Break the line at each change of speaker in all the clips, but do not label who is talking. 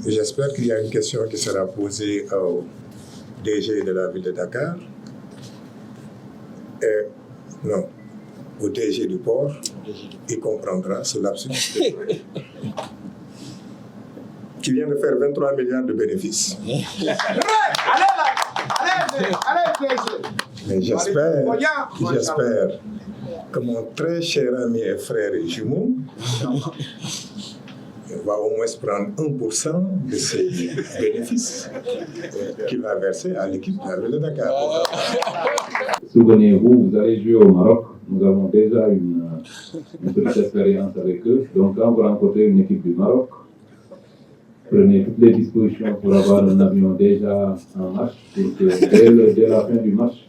J'espère qu'il y a une question qui sera posée au DG de la ville de Dakar. Non, au DG du port. Il comprendra ce lapsus. Qui vient de faire 23 milliards de bénéfices. Mais j'espère que mon très cher ami et frère et jumeau va au moins prendre 1% de ces bénéfices qu'il va verser à l'équipe de la ville de Dakar.
Souvenez-vous, vous allez jouer au Maroc. Nous avons déjà une petite expérience avec eux. Donc, quand vous rencontrez une équipe du Maroc, prenez toutes les dispositions pour avoir un avion déjà en marche pour que dès la fin du match,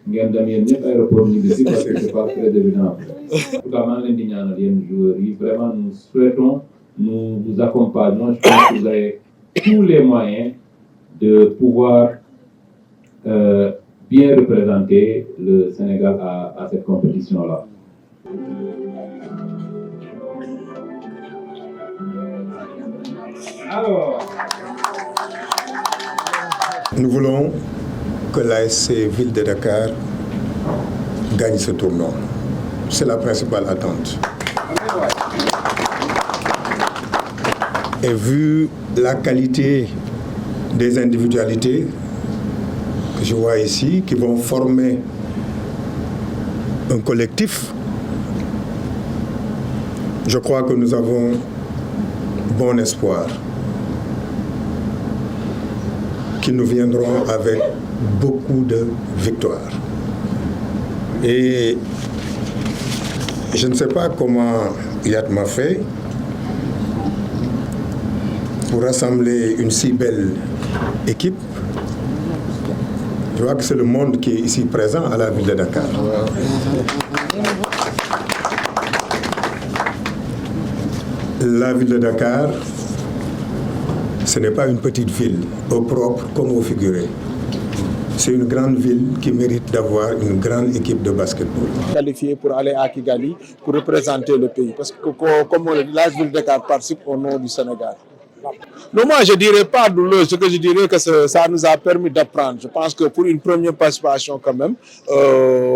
ngeen dem yéen ñëpp aéroport ñu ngi parce que c'est pas très évident. En tout cas, maa ngi leen di ñaanal yéen joueurs yi vraiment nous souhaitons, nous vous accompagnons. Je pense que vous avez tous les moyens de pouvoir bien représenter le Sénégal à cette compétition-là.
Alors,
nous voulons que l'ASC Ville de Dakar gagne ce tournoi. C'est la principale attente. Et vu la qualité des individualités que je vois ici, qui vont former un collectif, je crois que nous avons bon espoir qu'ils nous viendront avec beaucoup de victoires. Et je ne sais pas comment Yatma fait pour rassembler une si belle équipe. Je vois que c'est le monde qui est ici présent à la ville de Dakar. La ville de Dakar, ce n'est pas une petite ville, au propre comme au figuré. C'est une grande ville qui mérite d'avoir une grande équipe de basketball.
Qualifié pour aller à Kigali, pour représenter le pays. Parce que comme la ville de Dakar participe au nom du Sénégal. Non, moi je ne dirais pas douleur, ce que je dirais que ça nous a permis d'apprendre. Je pense que pour une première participation quand même,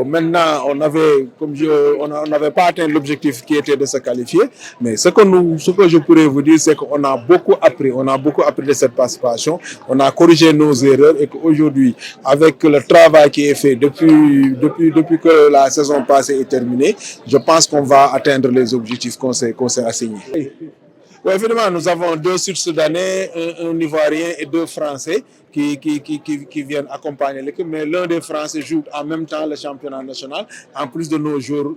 maintenant on n'avait pas atteint l'objectif qui était de se qualifier, mais ce que je pourrais vous dire, c'est qu'on a beaucoup appris de cette participation, on a corrigé nos erreurs et qu'aujourd'hui, avec le travail qui est fait depuis que la saison passée est terminée, je pense qu'on va atteindre les objectifs qu'on s'est assignés. Oui, évidemment, nous avons 2 Sud-Soudanais, un Ivoirien et 2 Français qui viennent accompagner l'équipe. Mais l'un des Français joue en même temps le championnat national, en plus de nos joueurs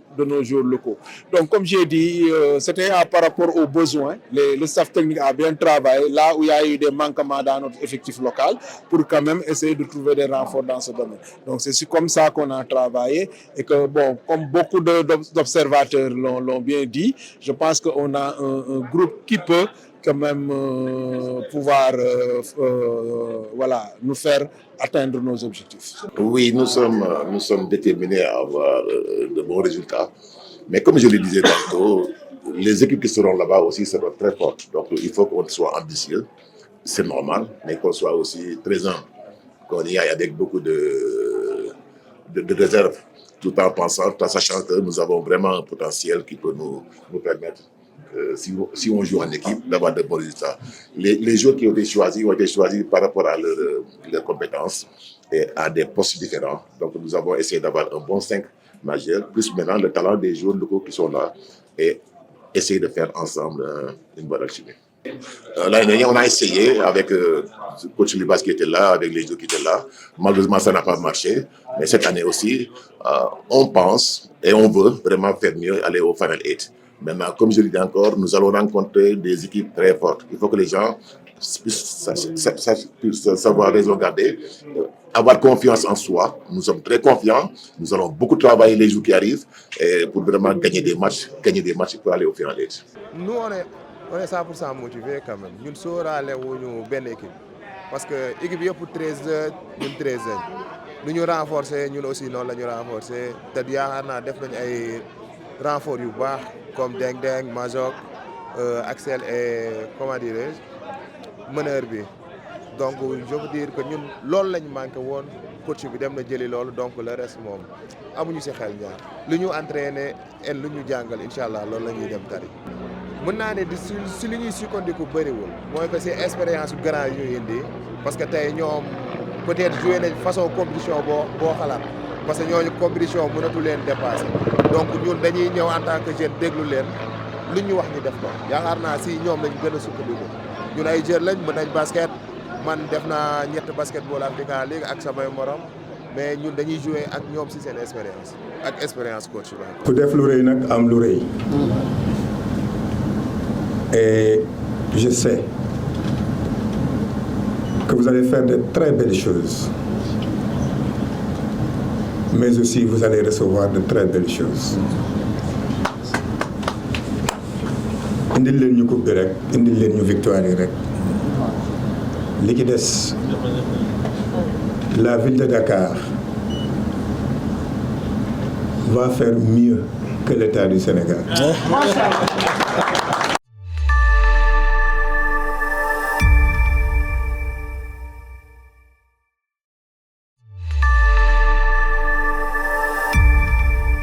locaux. Donc, comme j'ai dit, c'était par rapport aux besoins. Le staff technique a bien travaillé là où il y a eu des manquements dans notre effectif local pour quand même essayer de trouver des renforts dans ce domaine. Donc, c'est comme ça qu'on a travaillé et que, bon, comme beaucoup d'observateurs l'ont bien dit, je pense qu'on a un groupe qui peut quand même pouvoir nous faire atteindre nos objectifs.
Oui, nous sommes déterminés à avoir de bons résultats. Mais comme je le disais tantôt, les équipes qui seront là-bas aussi seront très fortes. Donc il faut qu'on soit ambitieux, c'est normal, mais qu'on soit aussi présent, qu'on y aille avec beaucoup de réserve, tout en sachant que nous avons vraiment un potentiel qui peut nous permettre, si on joue en équipe, d'avoir de bons résultats. Les joueurs qui ont été choisis par rapport à leurs compétences et à des postes différents. Donc nous avons essayé d'avoir un bon 5 majeur, plus maintenant le talent des joueurs locaux qui sont là et essayer de faire ensemble une bonne alchimie. L'année dernière, on a essayé avec le coach Libas qui était là, avec les joueurs qui étaient là. Malheureusement, ça n'a pas marché. Mais cette année aussi, on pense et on veut vraiment faire mieux, aller au Final 8. Maintenant, comme je le dis encore, nous allons rencontrer des équipes très fortes. Il faut que les gens puissent savoir raison garder, avoir confiance en soi. Nous sommes très confiants. Nous allons beaucoup travailler les jours qui arrivent pour vraiment gagner des matchs pour aller au Final 8.
Nous, on est 100% motivés quand même. Nous sommes une belle équipe. Parce que l'équipe est pour 13 heures, nous 13 heures. Nous nous renforcer, nous aussi nous renforcer. C'est-à-dire qu'on a des renforts comme Deng Deng, Majok, Axel et comment dirais-je, meneur bi donc je veux dire que ñun loolu lañ manqué woon coach bi dem na jëli loolu donc le reste moom amuñu si xel ñaar lu ñu entraîné et lu ñu jàngal incha allah loolu la ñuy dem tari. mën naa ne di si li ñuy sukkandiku bëriwul mooy que c'est expérience grand yi ñuy indi parce que tey ñoom peut-être joué nañ façon compétition boo xalaat parce que ñooñu compétition mënatu leen dépasser donc ñun dañuy ñëw en tant que jeune déglu leen lu ñu wax ñu def ko yaakaar naa si ñoom lañ gën a sukkandiku ñun ay jeune lañ mën nañ basket man def naa ñett basketball Africa League ak samay morom mais ñun dañuy jouer ak ñoom si seen expérience ak expérience coach bi.
ku def lu rëy nag am lu rëy et je sais que vous allez faire de très belles choses mais aussi vous allez recevoir de très belles choses. indil leen ñu coupe bi rek indil leen ñu victoire yi rek li ci des la ville de Dakar va faire mieux que l'État du Sénégal.